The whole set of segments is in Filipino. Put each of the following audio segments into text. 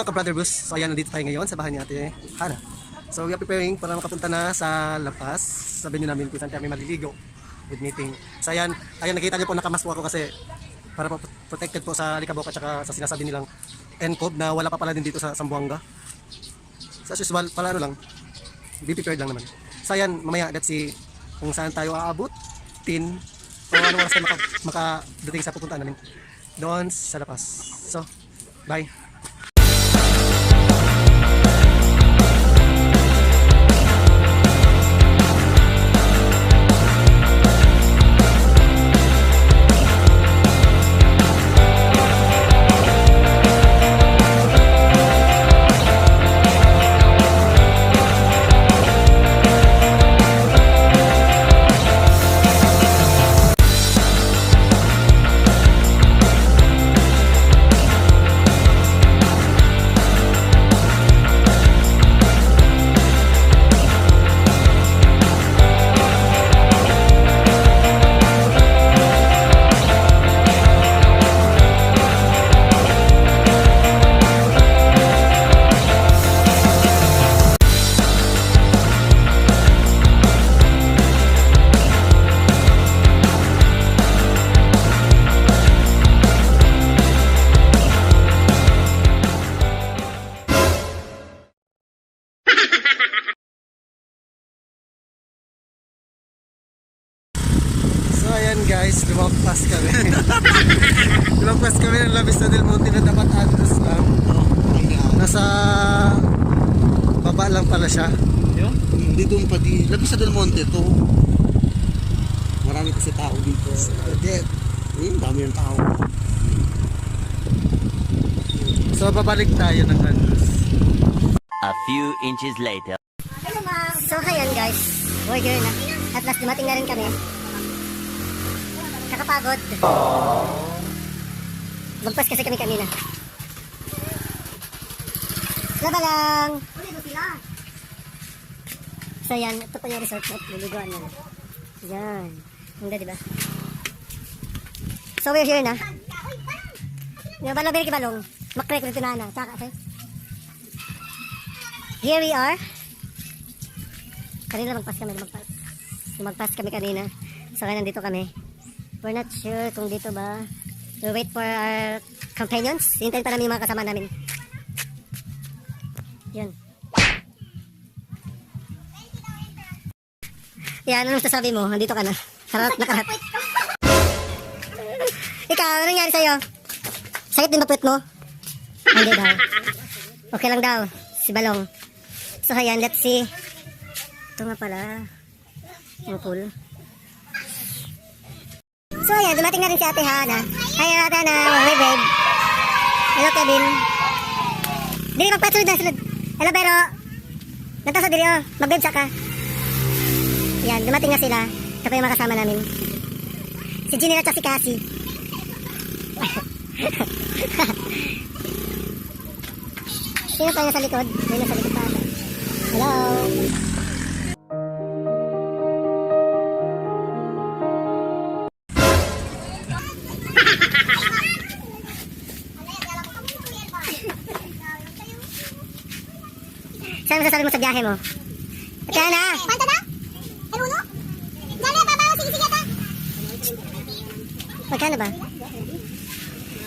mga ka-brother Bruce, so ayan, nandito tayo ngayon sa bahay ni Ate Hana. So we are preparing para makapunta na sa Lapas. Sabi niyo namin kung saan kami maliligo with meeting. So ayan, nakita niyo po nakamaswa ako kasi para po protected po sa alikabok at saka sa sinasabi nilang NCOV na wala pa pala din dito sa Zamboanga. So as usual, pala ano lang, be prepared lang naman. So ayan, mamaya let's see kung saan tayo aabot, o anong oras tayo makadating sa pupuntaan namin doon sa Lapas. So, bye! Ayan guys, lumagpas kami. Lumagpas kami ng Labis na Del Monte na dapat address lang. Nasa baba lang pala siya. Dito pa di Labis na Del Monte to. Marami kasi tao dito. Dami ng tao. So babalik tayo ng address. A few inches later. So ayan guys, we're here na. At last dumating na rin kami. Nakapagod. Magpas kasi kami kanina. Laba lang. So yan, ito po yung resort at liliguan na. Yan. Hindi diba? So we're here na. Yung balabir kibalong. Makrek rito na na. Tsaka okay? Here we are. Kanina magpas kami. Magpas kami kanina. So kaya nandito kami. We're not sure kung dito ba. We'll wait for our companions. Hintayin pa namin yung mga kasama namin. Yun. Yan, anong sasabi mo? Nandito ka na. Harap na karat. Ikaw, ano nangyari sa'yo? Sakit din ba puwet mo? Hindi daw. Okay lang daw. Si Balong. So, ayan, let's see. Ito nga pala. Ang pool. So ayan, dumating na rin si Ate Hana. Hi Ate Hana, hi babe. Hello Kevin. Dili magpasunod na sunod. Hello pero nagtasa dili oh, mag-babe ka. Yan, dumating na sila. Ito pa yung mga kasama namin. Si Ginny at si Cassie. Sino pa yung nasa likod? May nasa likod pa. Hello. Saan masasabi mo sa biyahe mo? Kaya na! Panta na? Kanuno? Dali, babaw, sige ka! Magkano ba?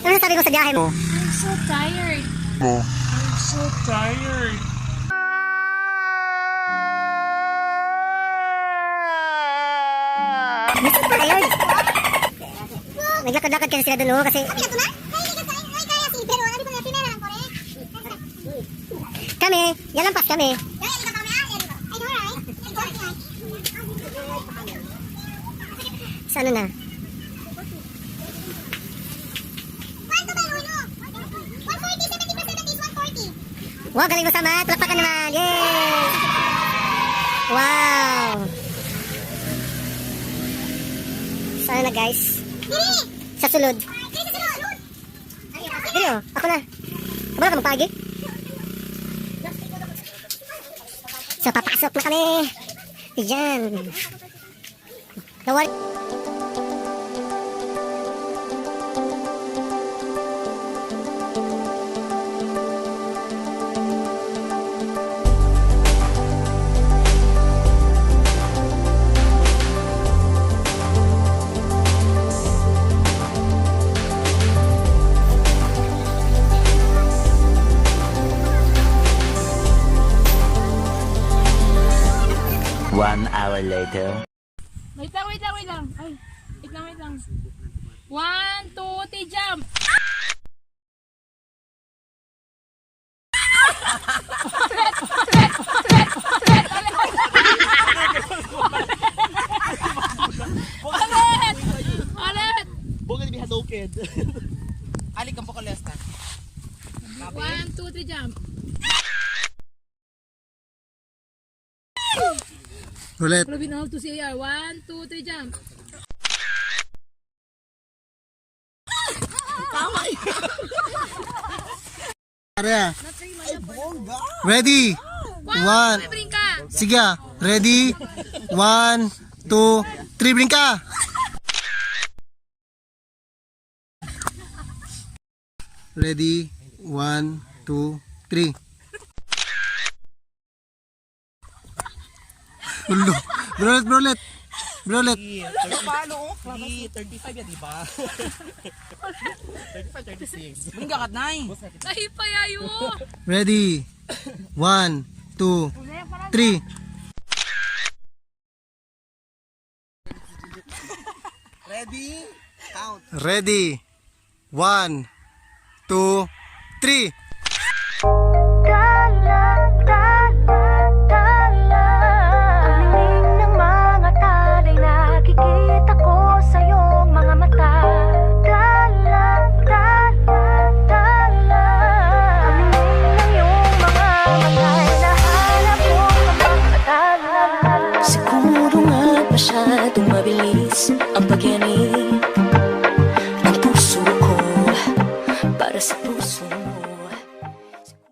Ano masasabi mo sa biyahe mo? I'm so tired. I'm so tired. I'm so tired. Naglakad-lakad kasi sila doon kasi... Kami, yalampas kami. Sa ano na? Wow, galing mo sa math. Lapakan naman. Yay! Wow! Sana na guys? Sa sulod. Dito, ako na. Wala ka magpagi? So, papasok na kami. Ayan. Nawari. 1 hour later. Wait lang. Ay, wait lang. 1, 2, 3, jump! Ulit! Bukod di hadoked. Ali kang pokolesta. 1, 2, 3, jump! Ulit. Robin out to CAR. 1, 2, 3, jump! Area. Ready? One. Brinka! Sige. Ready? 1, 2, 3, brinka! Ready? 1, 2, 3. Ulo. Brolet. Paano? 35 yan, di ba? 35, 36. Mungkin gakat na eh. Ay, payayo! Ready? 1, 2, 3. Ready? Count. Ready? 1, 2, 3. Siguro nga masyadong mabilis ang pagyanig ng puso ko para sa puso.